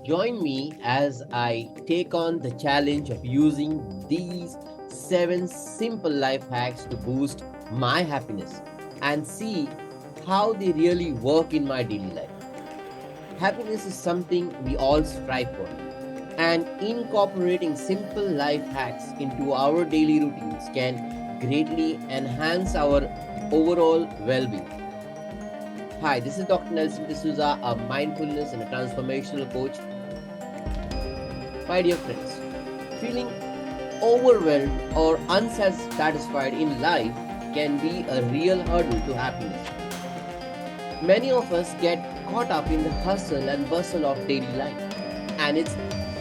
Join me as I take on the challenge of using these 7 simple life hacks to boost my happiness and see how they really work in my daily life. Happiness is something we all strive for, and incorporating simple life hacks into our daily routines can greatly enhance our overall well being. Hi, this is Dr. Nelson D'Souza, a mindfulness and a transformational coach. My dear friends, feeling overwhelmed or unsatisfied in life can be a real hurdle to happiness. Many of us get caught up in the hustle and bustle of daily life, and it's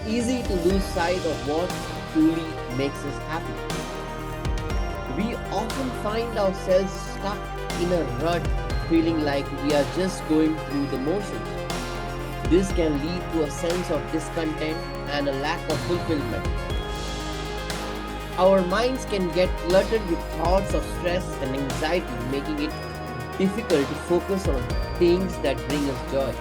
easy to lose sight of what truly makes us happy. We often find ourselves stuck in a rut, feeling like we are just going through the motions. This can lead to a sense of discontent and a lack of fulfillment. Our minds can get cluttered with thoughts of stress and anxiety, making it difficult to focus on things that bring us joy.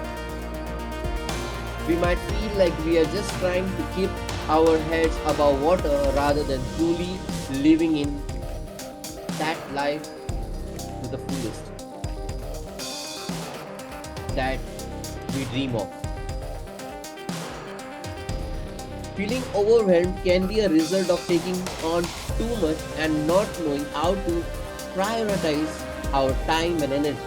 We might feel like we are just trying to keep our heads above water rather than truly living in that life to the fullest that we dream of. Feeling overwhelmed can be a result of taking on too much and not knowing how to prioritize our time and energy.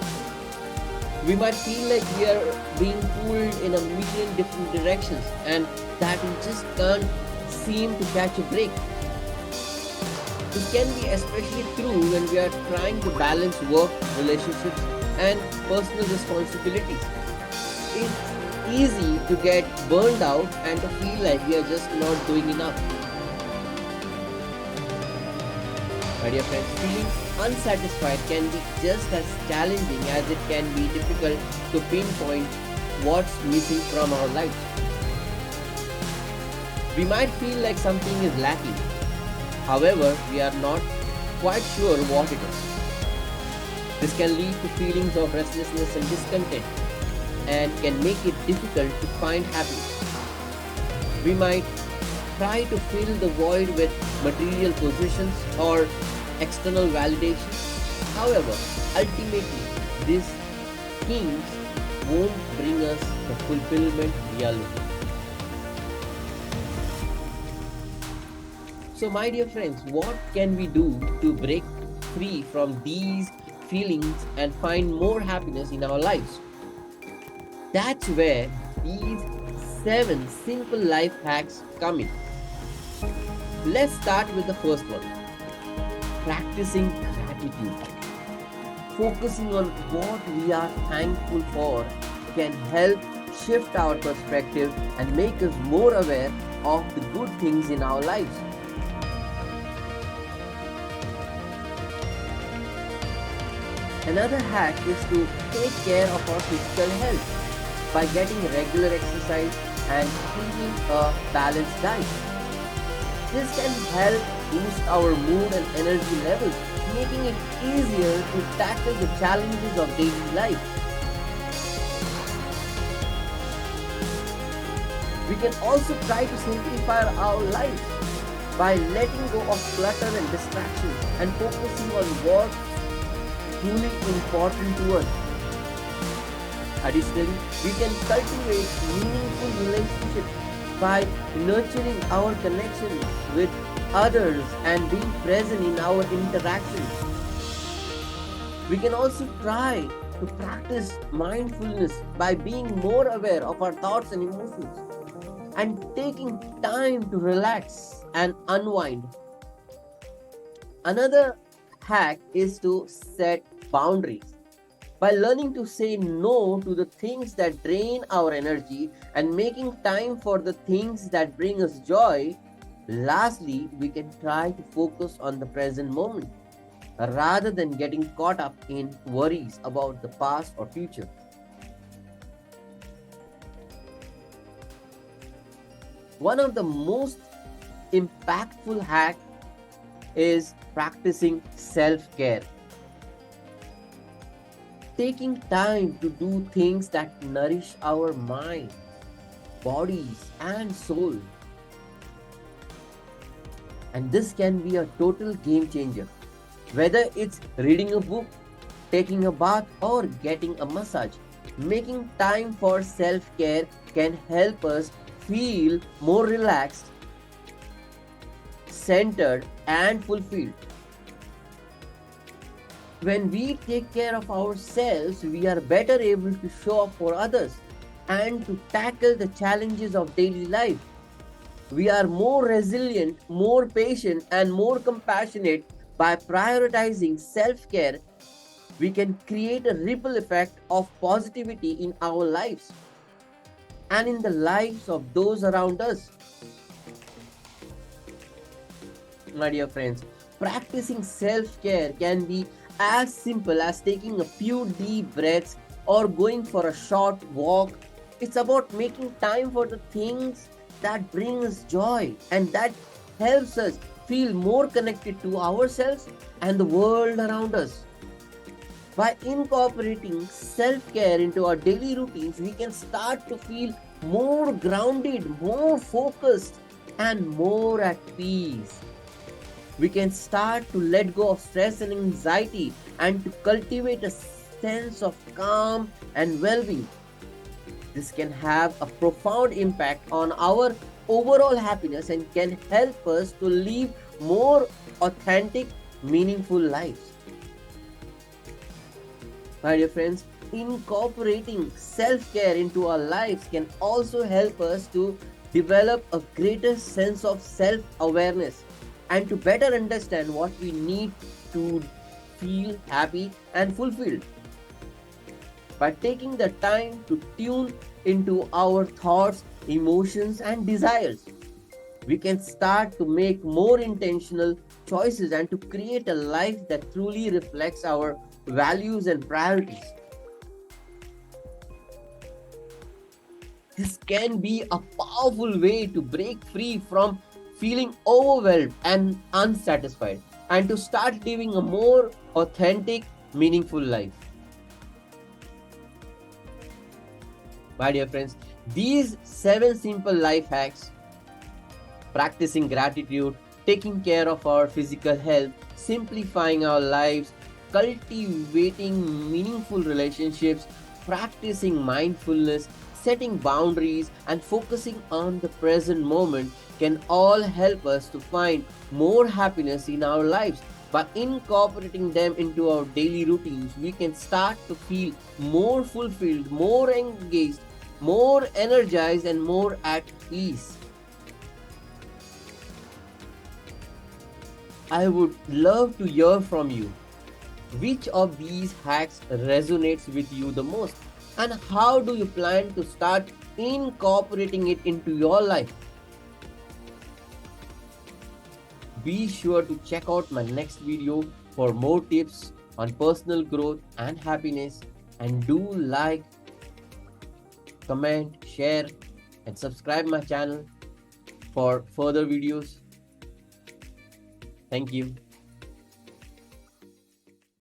We might feel like we are being pulled in a million different directions and that we just can't seem to catch a break. This can be especially true when we are trying to balance work, relationships, and personal responsibilities. It's easy to get burned out and to feel like we are just not doing enough. My dear friends, feeling unsatisfied can be just as challenging as it can be difficult to pinpoint what's missing from our lives. We might feel like something is lacking. However, we are not quite sure what it is. This can lead to feelings of restlessness and discontent and can make it difficult to find happiness. We might try to fill the void with material possessions or external validation. However, ultimately, these things won't bring us the fulfillment we are looking for. So, my dear friends, what can we do to break free from these feelings and find more happiness in our lives? That's where these 7 simple life hacks come in. Let's start with the first one, practicing gratitude. Focusing on what we are thankful for can help shift our perspective and make us more aware of the good things in our lives. Another hack is to take care of our physical health by getting regular exercise and eating a balanced diet. This can help boost our mood and energy levels, making it easier to tackle the challenges of daily life. We can also try to simplify our lives by letting go of clutter and distractions and focusing on what's truly important to us. Additionally, we can cultivate meaningful relationships by nurturing our connection with others and being present in our interactions. We can also try to practice mindfulness by being more aware of our thoughts and emotions and taking time to relax and unwind. Another hack is to set boundaries. By learning to say no to the things that drain our energy and making time for the things that bring us joy, lastly, we can try to focus on the present moment rather than getting caught up in worries about the past or future. One of the most impactful hacks is practicing self-care. Taking time to do things that nourish our mind, bodies, and soul. And this can be a total game changer. Whether it's reading a book, taking a bath, or getting a massage, making time for self care can help us feel more relaxed, centered, and fulfilled. When we take care of ourselves, we are better able to show up for others and to tackle the challenges of daily life. We are more resilient, more patient, and more compassionate by prioritizing self care. We can create a ripple effect of positivity in our lives and in the lives of those around us. My dear friends, practicing self care can be as simple as taking a few deep breaths or going for a short walk. It's about making time for the things that bring us joy and that helps us feel more connected to ourselves and the world around us. By incorporating self care into our daily routines, we can start to feel more grounded, more focused, and more at peace. We can start to let go of stress and anxiety and to cultivate a sense of calm and well being. This can have a profound impact on our overall happiness and can help us to live more authentic, meaningful lives. My dear friends, incorporating self care into our lives can also help us to develop a greater sense of self awareness and to better understand what we need to feel happy and fulfilled. By taking the time to tune into our thoughts, emotions, and desires, we can start to make more intentional choices and to create a life that truly reflects our values and priorities. This can be a powerful way to break free from feeling overwhelmed and unsatisfied and to start living a more authentic, meaningful life. My dear friends, these 7 simple life hacks, practicing gratitude, taking care of our physical health, simplifying our lives, cultivating meaningful relationships, practicing mindfulness, setting boundaries, and focusing on the present moment can all help us to find more happiness in our lives. By incorporating them into our daily routines, we can start to feel more fulfilled, more engaged, more energized, and more at peace. I would love to hear from you. Which of these hacks resonates with you the most? And how do you plan to start incorporating it into your life? Be sure to check out my next video for more tips on personal growth and happiness. And do like, comment, share, and subscribe my channel for further videos. Thank you.